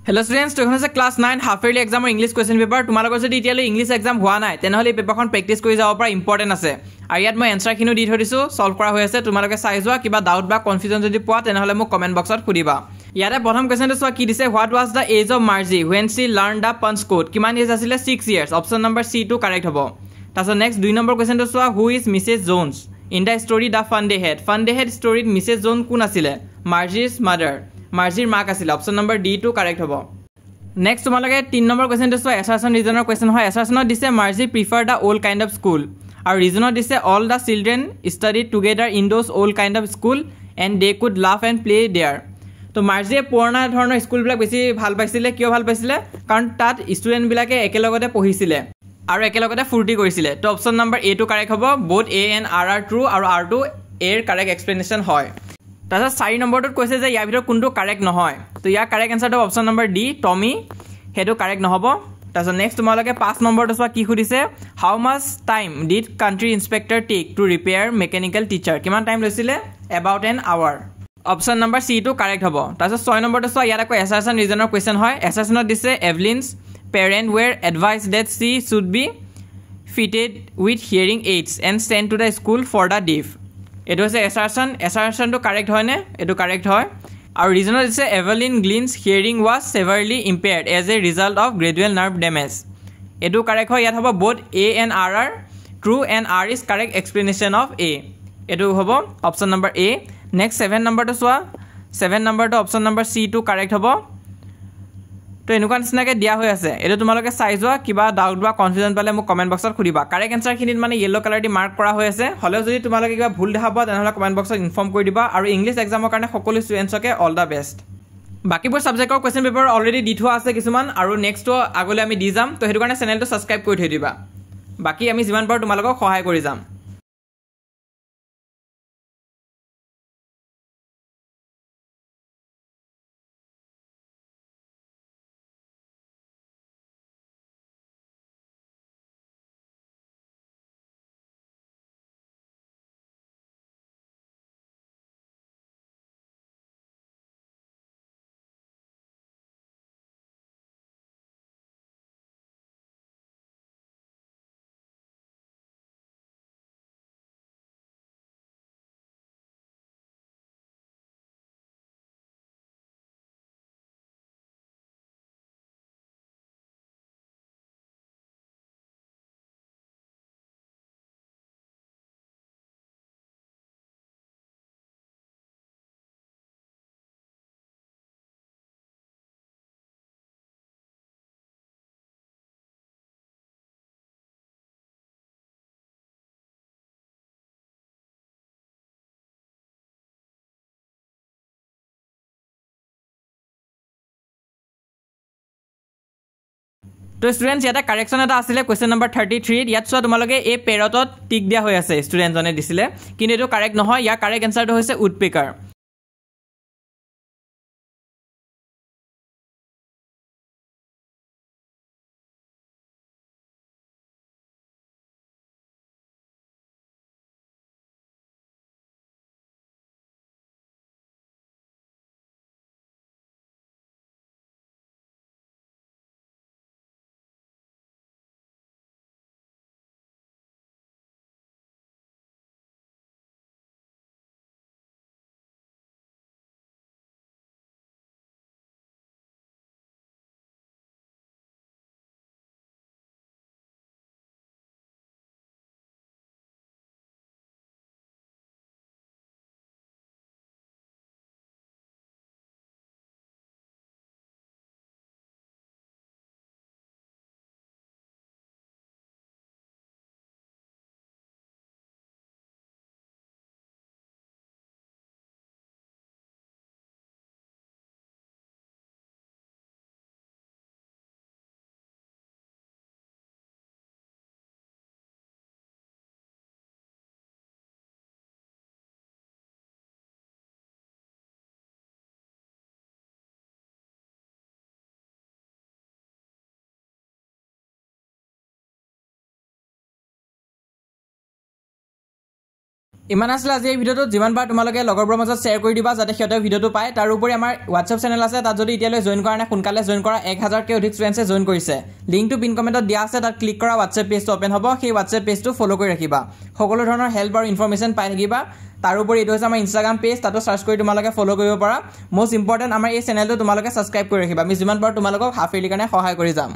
Hello students, to এখন class 9 half yearly exam or English question paper তোমালোকৰ যদি ইতিয়ালৈ English exam হোৱা নাই তেনেহলে এই পেপাৰখন প্ৰেক্টিছ কৰি যাব পৰা ইম্পৰ্টেন্ট আছে আৰু ইয়াত মই এনসাৰ খিনিও দি থৈ দিছো সলভ কৰা হৈ আছে তোমালোকে চাই যোৱা কিবা ডাউট বা কনফিউজন যদি পোৱা তেনেহলে মোক কমেন্ট বক্সত সুধিবা ইয়াতে প্ৰথম কোৱেশ্চনটো চোৱা কি দিছে what was the age of Margie when she learned the punch code কিমান এজ আছিল 6 years অপচন নম্বৰ সি টু কাৰেক্ট হ'ব তাৰপিছত নেক্সট 2 নম্বৰ কোৱেশ্চনটো চোৱা who is Mrs Jones in the story the fun they had ষ্টৰীত Mrs Jones কোন আছিল মাৰ্জিৰ মাদাৰ মাৰ্জিৰ মাক আছিল অপচন নম্বৰ ডি টু কাৰেক্ট হ'ব Next তোমালোকে 3 নম্বৰ কোৱেশ্চনটো চোৱা এছাৰছন ৰিজনৰ কোৱেশ্চন হয় এছাৰছনত দিছে Margie prefer the old kind of school আৰু ৰিজনত দিছে all the children study together in those old kind of school and they could love and play there তো মাৰ্জিয়ে পুৰণা ধৰণৰ স্কুলবিলাক বেছি ভাল পাইছিলে কিয় ভাল পাইছিলে কাৰণ তাত ষ্টুডেণ্টবিলাকে একেলগতে পঢ়িছিলে আৰু একেলগতে ফূৰ্তি কৰিছিলে তো অপচন নম্বৰ এ টু কাৰেক্ট হ'ব both A and R are true আৰু আৰ টু এৰ কাৰেক্ট এক্সপ্লেনেশ্যন হয় তাৰপিছত 4 নম্বৰটোত কৈছে যে ইয়াৰ ভিতৰত কোনটো কাৰেক্ট নহয় তো ইয়াৰ কাৰেক্ট এনসাৰটো অপচন নম্বৰ ডি টমি হেতু কাৰেক্ট নহব তাৰপিছত নেক্সট তোমালোকে 5 নম্বৰটো চোৱা কি সুধিছে how much time did country inspector take to repair mechanical teacher কিমান টাইম লৈছিলে about an hour option number C টু কাৰেক্ট হ'ব তাৰপিছত 6 নম্বৰটো চোৱা ইয়াত আকৌ এছাৰছন ৰিজনৰ কোৱেশ্চন হয় এছাৰছনত দিছে Evelyn's parent were advised that she should be fitted with hearing aids and sent to the school for the deaf এইটো হৈছে এছাৰছনটো কাৰেক্ট হয়নে এইটো কাৰেক্ট হয় আৰু ৰিজনত দিছে Evelyn Glennie's hearing was severely impaired as a result of gradual nerve damage এইটো correct হয় ইয়াত হ'ব both A and R are true and R is correct explanation of A এইটো হ'ব অপচন নম্বৰ এ নেক্সট 7 নম্বৰটো চোৱা 7 নম্বৰটো অপচন নম্বৰ সি টু কাৰেক্ট হ'ব তো এনেকুৱা নিচিনাকৈ দিয়া হৈ আছে এইটো তোমালোকে চাই যোৱা কিবা ডাউট বা কনফিউজন পালে মোক কমেণ্ট বক্সত সুধিবা কাৰেক্ট এনসাৰখিনিত মানে য়েলো কালাৰ দি মাৰ্ক কৰা হৈ আছে হ'লেও যদি তোমালোকে কিবা ভুল দেখা পোৱা তেনেহ'লে কমেণ্ট বক্সত ইনফৰ্ম কৰি দিবা আৰু ইংলিছ এক্সামৰ কাৰণে সকলো ষ্টুডেণ্টছকে অল দ্য বেষ্ট বাকীবোৰ ছাবজেক্টৰ কুৱেশ্যন পেপাৰ অলৰেডি দি থোৱা আছে কিছুমান আৰু নেক্সটটো আগলৈ আমি দি যাম তো সেইটো কাৰণে চেনেলটো ছাবস্ক্ৰাইব কৰি থৈ দিবা বাকী আমি যিমান পাৰোঁ তোমালোকক সহায় কৰি যাম তো ষ্টুডেণ্টছ ইয়াতে কাৰেকশ্যন এটা আছিলে কুৱেশ্যন নম্বৰ 33 ইয়াত চোৱা তোমালোকে এই পেৰটত টিক দিয়া হৈ আছে ষ্টুডেণ্টজনে দিছিলে কিন্তু এইটো কাৰেক্ট নহয় ইয়াৰ কাৰেক্ট এনসাৰটো হৈছে উডপেকাৰ ইমান আসলে আজি এই ভিডিওটো যিমান পাৰ তোমালোকে লগৰবোৰৰ মাজত শ্বেয়াৰ কৰি দিবা যাতে সিহঁতে ভিডিওটো পায় তাৰ উপৰি আমাৰ WhatsApp চেনেল আছে তাত যদি এতিয়ালৈ জয়েন কৰা নাই সোনকালে জয়েন কৰা 1000 কে অধিক ষ্টুডেন্টছে জয়েন কৰিছে লিংকটো পিন কমেন্টত দিয়া আছে তাত ক্লিক কৰা WhatsApp পেজটো ওপেন হ'ব সেই WhatsApp পেজটো ফলো কৰি ৰাখিবা সকলো ধৰণৰ হেল্প আৰু ইনফৰমেশন পাই থাকিবা তাৰ উপৰি এটো হৈছে আমাৰ Instagram পেজ তাতো সাৰ্চ কৰি তোমালোকে ফলো কৰিব পাৰা মোস্ট ইম্পৰ্টেন্ট আমাৰ এই চেনেলটো তোমালোকে সাবস্ক্ৰাইব কৰি ৰাখিবা আমি যিমান পাৰ তোমালোকক হাফ ইয়াৰলি কাৰণে সহায় কৰি যাম